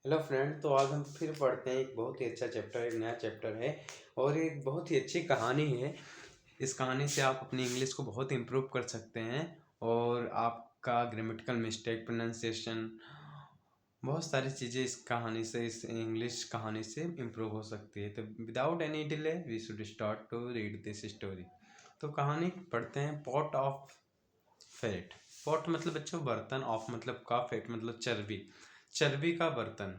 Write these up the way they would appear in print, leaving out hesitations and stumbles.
Hello friend. तो आज हम फिर पढ़ते हैं एक बहुत ही अच्छा चैप्टर, एक नया चैप्टर है और एक बहुत ही अच्छी कहानी है। इस कहानी से आप अपनी इंग्लिश को बहुत इम्प्रूव कर सकते हैं और आपका ग्रामेटिकल मिस्टेक, प्रोनाउंसिएशन, बहुत सारी चीज़ें इस कहानी से, इस इंग्लिश कहानी से इम्प्रूव हो सकती है। तो without any delay we should start to read this story. तो कहानी पढ़ते हैं, पॉट ऑफ फेट। पॉट मतलब बच्चों बर्तन, ऑफ मतलब का, फेट मतलब चर्बी, चर्बी का बर्तन।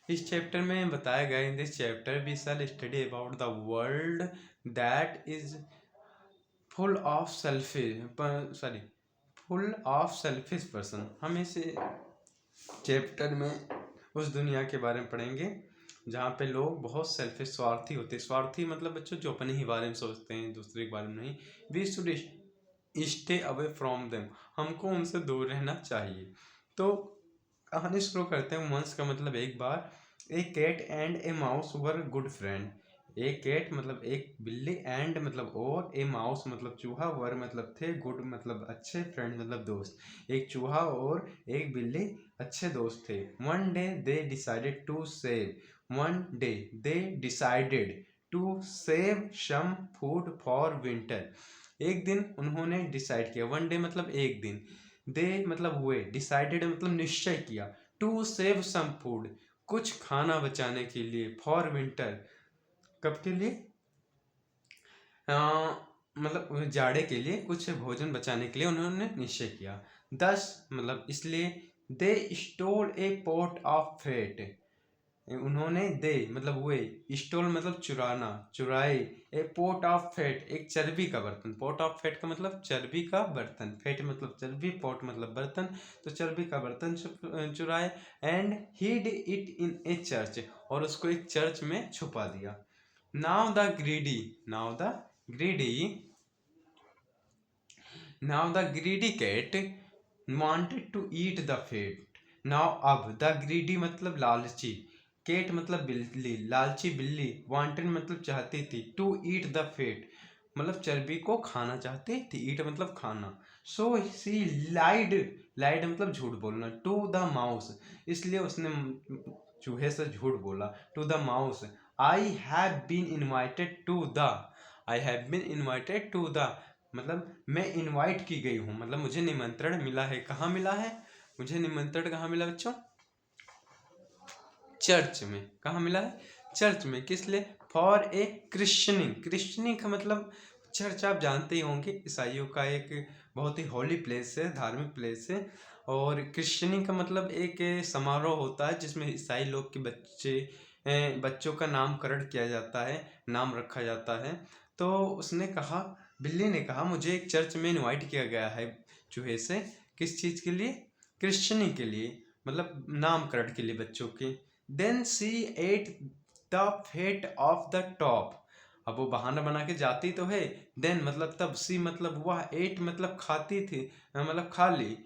इस चैप्टर में बताया गया, in this chapter we shall study about the world that is full of selfish full of selfish person. हम इस चैप्टर में उस दुनिया के बारे में पढ़ेंगे जहाँ पे लोग बहुत सेल्फिश, स्वार्थी होते हैं। स्वार्थी मतलब बच्चों जो अपने ही बारे में सोचते हैं, दूसरे के बारे में नहीं। We should stay away from them, हमको उनसे दूर रहना चाहिए। तो कहानी शुरू करते हैं। वंस का मतलब एक बार। A cat and a mouse were good friend. A cat मतलब एक बिल्ली, एंड मतलब और, ए माउस मतलब चूहा, वर मतलब थे, गुड मतलब अच्छे, फ्रेंड मतलब दोस्त। एक चूहा और एक बिल्ली अच्छे दोस्त थे। One day they decided to save one day they decided to save some food for winter. एक दिन उन्होंने डिसाइड किया। वन डे मतलब एक दिन, दे मतलब हुए, डिसाइडेड मतलब निश्चय किया, टू सेव सम फूड कुछ खाना बचाने के लिए, फॉर विंटर कब के लिए, मतलब जाड़े के लिए कुछ भोजन बचाने के लिए उन्होंने निश्चय किया। दस मतलब इसलिए, they stole a pot of fat. उन्होंने दे मतलब हुए, स्टोल मतलब चुराना, चुराए, ए पोट ऑफ फैट एक चर्बी का बर्तन। पोट ऑफ फैट का मतलब चर्बी का बर्तन, फैट मतलब चर्बी, पोट मतलब बर्तन, तो चर्बी का बर्तन चुराए। And hid it in a church, और उसको एक चर्च में छुपा दिया। Now the greedy now the greedy now the greedy cat wanted to eat the fat। Now अब, द ग्रीडी मतलब लालची, कैट मतलब बिल्ली, लालची बिल्ली, वांटेड मतलब चाहती थी, टू ईट द फेट मतलब चर्बी को खाना चाहती थी, ईट मतलब खाना। सो सी लाइड, लाइड मतलब झूठ बोलना, टू द माउस इसलिए उसने चूहे से झूठ बोला, to the mouse, I have been invited to the, I have been invited to the मतलब मैं इनवाइट की गई हूँ, मतलब मुझे निमंत्रण मिला है। कहाँ मिला है मुझे निमंत्रण? कहाँ मिला बच्चों? चर्च में। कहाँ मिला है? चर्च में। किस लिए? For a क्रिश्चनिंग। क्रिश्चनिंग का मतलब चर्च आप जानते ही होंगे, ईसाइयों का एक बहुत ही होली प्लेस है, धार्मिक प्लेस है। और क्रिश्चनिंग का मतलब एक समारोह होता है जिसमें ईसाई लोग के बच्चों का नामकरण किया जाता है, नाम रखा जाता है। तो उसने कहा, बिल्ली ने कहा, मुझे एक चर्च में इनवाइट किया गया है चूहे से। किस चीज़ के लिए? क्रिश्चनिंग के लिए, मतलब नामकरण के लिए बच्चों के। Then she ate the fat of the top. अब वो बहाना बना के जाती तो है। देन मतलब तब, सी मतलब वह, एट मतलब खाती थी, मतलब खा ली,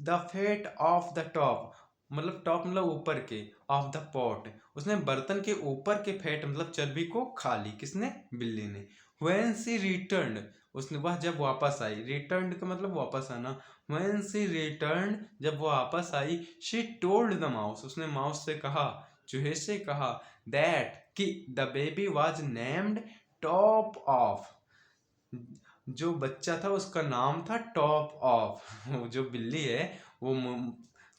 the fat of the top मतलब टॉप मतलब ऊपर के, ऑफ द पॉट उसने बर्तन के ऊपर के फैट मतलब चर्बी को खा ली। किसने? बिल्ली ने। व्हेन सी रिटर्न उसने, वह जब वापस आई, रिटर्न का मतलब वापस आना। व्हेन सी रिटर्न जब वो वापस आई, शी टोल्ड द माउस उसने माउस से कहा, चूहे से कहा, दैट कि the baby was named top of, जो बच्चा था उसका नाम था टॉप ऑफ। वो जो बिल्ली है वो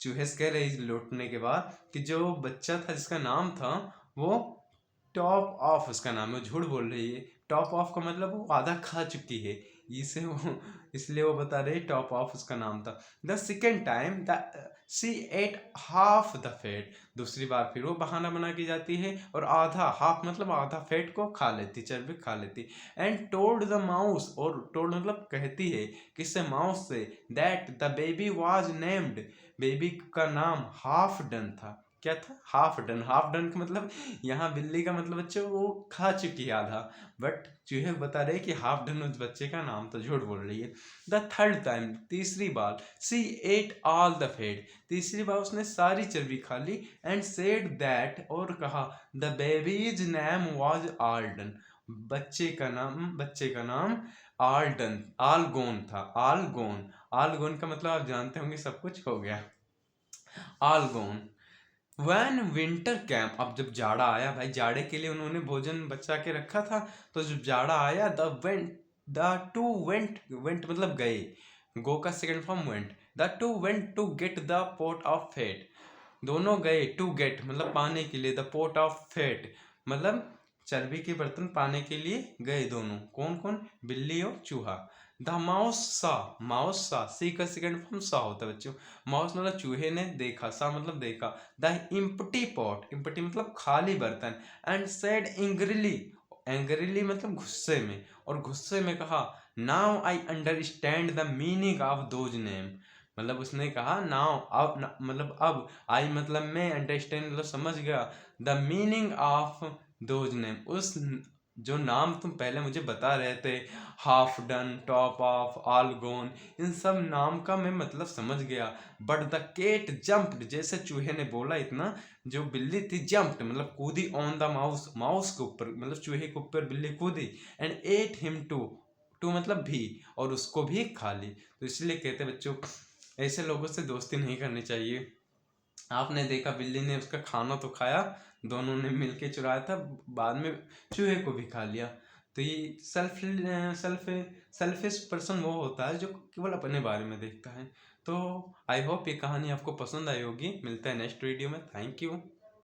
चूहे से कह रही लौटने के बाद कि जो बच्चा था जिसका नाम था वो टॉप ऑफ उसका नाम है। वो झूठ बोल रही है। टॉप ऑफ का मतलब वो आधा खा चुकी है, इसे वो इसलिए वो बता रही टॉप ऑफ उसका नाम था। The second time the sea ate half the fat, दूसरी बार फिर वो बहाना बना के जाती है और आधा, हाफ मतलब आधा फैट को खा लेती, चर्बी खा लेती। एंड टोल्ड द माउस, और टोल्ड मतलब कहती है, किससे? माउस से, that the baby was named, baby का नाम हाफ डन था। क्या था? Half done. हाफ डन का मतलब, यहाँ बिल्ली का मतलब बच्चे वो खा चुकी है आधा, बट चूहे बता रहे कि हाफ डन उस बच्चे का नाम था, झूठ बोल रही है। द थर्ड टाइम तीसरी बार, सी एट ऑल द फैट, तीसरी बार उसने सारी चर्बी खा ली। एंड सेड दैट और कहा, द बेबीज नेम वाज आल्डन, बच्चे का नाम आल्डन, आलगोन था। आलगोन, आलगोन का मतलब आप जानते होंगे, सब कुछ हो गया। आलगोन वैन विंटर कैम, अब जब जाड़ा आया भाई, जाड़े के लिए उन्होंने भोजन बचा के रखा था, तो जब जाड़ा आया द टू वेंट मतलब गए, गो का second form went, the two went to get the pot of fat, दोनों गए टू गेट मतलब पाने के लिए, द पोट ऑफ फेट मतलब चर्बी के बर्तन पाने के लिए गए दोनों, कौन कौन, बिल्ली और चूहा। द माउस सा, सी का सेकंड फॉर्म सा होता है बच्चों, माउस मतलब चूहे ने देखा, सा मतलब देखा, द इम्पटी पॉट, इम्पटी मतलब खाली बर्तन, एंड सेड एंग्रीली, एंग्रीली मतलब गुस्से में, और गुस्से में कहा, now I understand the meaning of those name, मतलब उसने कहा नाउ, अब मतलब अब, आई मतलब मैं, अंडरस्टैंड मतलब समझ गया, the meaning of those name, उस जो नाम तुम पहले मुझे बता रहे थे, half done, top off, all gone, इन सब नाम का मैं मतलब समझ गया, बट द केट जंप्ड, जैसे चूहे ने बोला इतना, जो बिल्ली थी जंप्ड मतलब कूदी, ऑन द माउस, माउस के ऊपर मतलब चूहे के ऊपर बिल्ली कूदी, एंड एट हिम टू मतलब भी, और उसको भी खा ली। तो इसलिए कहते बच्चों, ऐसे लोगों से दोस्ती नहीं करनी चाहिए। आपने देखा बिल्ली ने उसका खाना तो खाया, दोनों ने मिलके चुराया था, बाद में चूहे को भी खा लिया। तो ये सेल्फ सेल्फिश पर्सन वो होता है जो केवल अपने बारे में देखता है। तो आई होप ये कहानी आपको पसंद आई होगी। मिलता है नेक्स्ट वीडियो में। Thank you.